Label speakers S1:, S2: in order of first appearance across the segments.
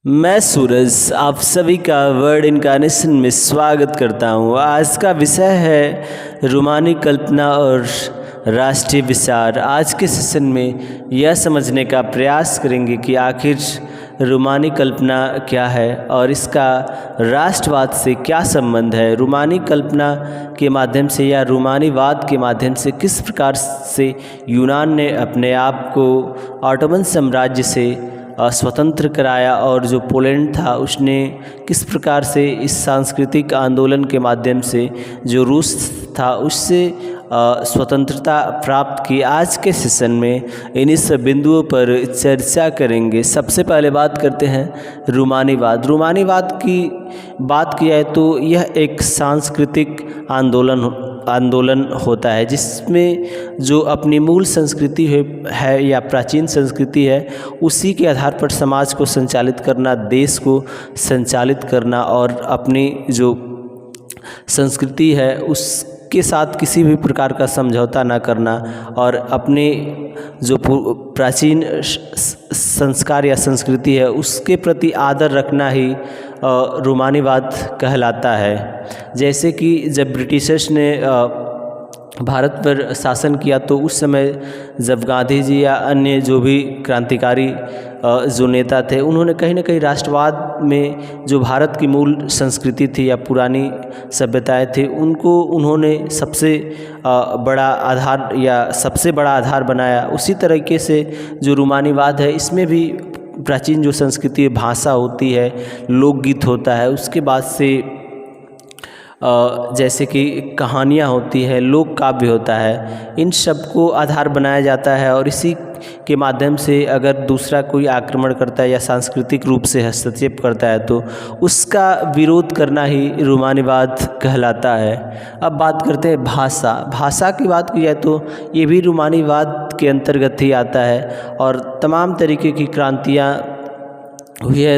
S1: मैं सूरज आप सभी का वर्ड इनकार्नेशन में स्वागत करता हूँ। आज का विषय है रूमानी कल्पना और राष्ट्रीय विचार। आज के सेशन में यह समझने का प्रयास करेंगे कि आखिर रूमानी कल्पना क्या है और इसका राष्ट्रवाद से क्या संबंध है। रूमानी कल्पना के माध्यम से या रूमानीवाद के माध्यम से किस प्रकार से यूनान ने अपने आप को ऑटोमन साम्राज्य से स्वतंत्र कराया और जो पोलैंड था उसने किस प्रकार से इस सांस्कृतिक आंदोलन के माध्यम से जो रूस था उससे स्वतंत्रता प्राप्त की। आज के सेशन में इन्हीं सब बिंदुओं पर चर्चा करेंगे। सबसे पहले बात करते हैं रूमानीवाद। रूमानीवाद की बात की जाए तो यह एक सांस्कृतिक आंदोलन होता है जिसमें जो अपनी मूल संस्कृति है या प्राचीन संस्कृति है उसी के आधार पर समाज को संचालित करना, देश को संचालित करना और अपनी जो संस्कृति है उसके साथ किसी भी प्रकार का समझौता ना करना और अपने जो प्राचीन संस्कार या संस्कृति है उसके प्रति आदर रखना ही रूमानीवाद कहलाता है। जैसे कि जब ब्रिटिशर्स ने भारत पर शासन किया तो उस समय जब गांधी जी या अन्य जो भी क्रांतिकारी जो नेता थे उन्होंने कहीं ना कहीं राष्ट्रवाद में जो भारत की मूल संस्कृति थी या पुरानी सभ्यताएं थी उनको उन्होंने सबसे बड़ा आधार या सबसे बड़ा आधार बनाया। उसी तरीके से जो रूमानीवाद है इसमें भी प्राचीन जो संस्कृति भाषा होती है, लोकगीत होता है, उसके बाद से जैसे कि कहानियाँ होती है, लोक काव्य होता है, इन सब को आधार बनाया जाता है और इसी के माध्यम से अगर दूसरा कोई आक्रमण करता है या सांस्कृतिक रूप से हस्तक्षेप करता है तो उसका विरोध करना ही रूमानीवाद कहलाता है। अब बात करते हैं भाषा की बात की जाए तो ये भी रूमानीवाद के अंतर्गत ही आता है और तमाम तरीके की क्रांतियाँ हुई है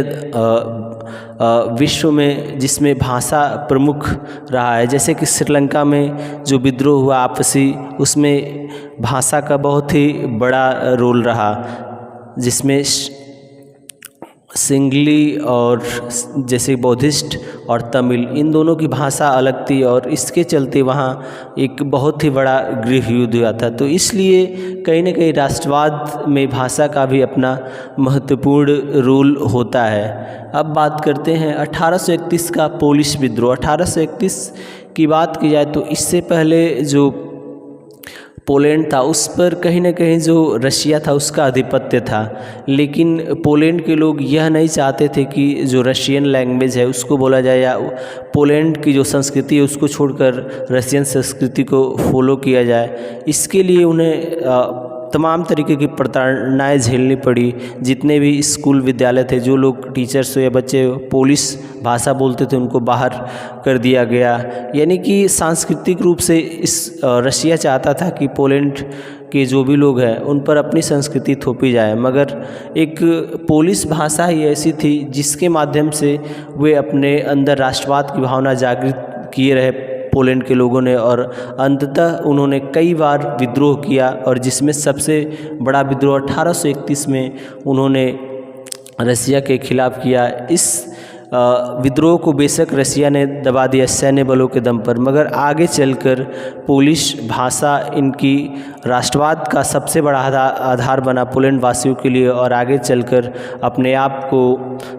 S1: विश्व में जिसमें भाषा प्रमुख रहा है। जैसे कि श्रीलंका में जो विद्रोह हुआ आपसी, उसमें भाषा का बहुत ही बड़ा रोल रहा, जिसमें सिंगली और जैसे बौद्धिस्ट और तमिल इन दोनों की भाषा अलग थी और इसके चलते वहाँ एक बहुत ही बड़ा गृह युद्ध हुआ था। तो इसलिए कहीं ना कहीं राष्ट्रवाद में भाषा का भी अपना महत्वपूर्ण रोल होता है। अब बात करते हैं 1831 का पोलिश विद्रोह। 1831 की बात की जाए तो इससे पहले जो पोलैंड था उस पर कहीं ना कहीं जो रशिया था उसका आधिपत्य था, लेकिन पोलैंड के लोग यह नहीं चाहते थे कि जो रशियन लैंग्वेज है उसको बोला जाए या पोलैंड की जो संस्कृति है उसको छोड़कर रशियन संस्कृति को फॉलो किया जाए। इसके लिए उन्हें तमाम तरीके की प्रताड़नाएं झेलनी पड़ी। जितने भी स्कूल विद्यालय थे, जो लोग टीचर्स या बच्चे पोलिश भाषा बोलते थे उनको बाहर कर दिया गया। यानी कि सांस्कृतिक रूप से इस रशिया चाहता था कि पोलैंड के जो भी लोग हैं उन पर अपनी संस्कृति थोपी जाए, मगर एक पोलिश भाषा ही ऐसी थी जिसके माध्यम से वे अपने अंदर राष्ट्रवाद की भावना जागृत किए रहे पोलैंड के लोगों ने और अंततः उन्होंने कई बार विद्रोह किया और जिसमें सबसे बड़ा विद्रोह 1831 में उन्होंने रशिया के खिलाफ किया। इस विद्रोह को बेशक रशिया ने दबा दिया सैन्य बलों के दम पर, मगर आगे चलकर पोलिश भाषा इनकी राष्ट्रवाद का सबसे बड़ा आधार बना पोलैंड वासियों के लिए और आगे चलकर अपने आप को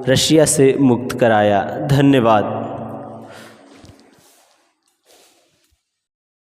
S1: रशिया से मुक्त कराया। धन्यवाद।